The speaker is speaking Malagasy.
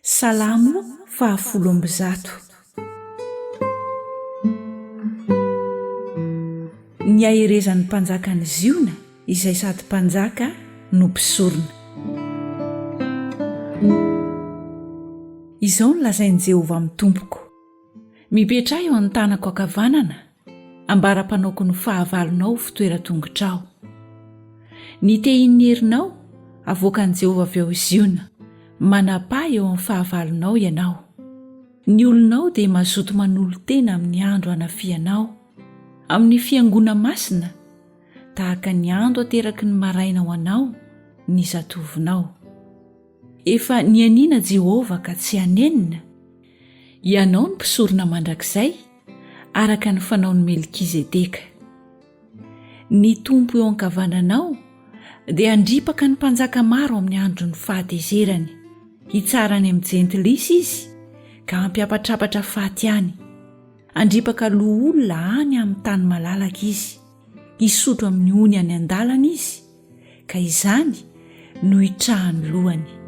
Salamo 10:10. Ny aherezan'ny mpanjaka ny ziona izay sady mpanjaka no mpisorona. Izao no lazain'i Jehovah amin'ny tompoko: mipetraha eo amin'ny tanako ankavanana, ambara-panaoko ny fahavalonao fitoeran-tongotrao. Nitehin'ny herinao avoakan'i Jehovah avy ao Ziona, manapa eo amin'ny fahavalonao ianao. Ny olonao dia mazoto manolo tena amin'ny andro hanafianao, amin'ny fiangona masina, tahaka ny andro ateraky ny maraina ho anao ny zatovinao. Efa nianiana Jehovah ka tsy hanenina, ianao ny mpisorona mandrakizay araka ny fanaon'i Melkizedeka. Ny tompo eo ankavananao dia andripaka ny mpanjaka maro amin'ny andron'ny fahatezerany. Hitsarany amin'ny jentilisa izy ka hampiapatrapatra faty any. Andripaka loha olona any amin'ny tany malalaka izy, hisotro amin'ny ony any an-dalana izy, ka izany no hitrahany lohany.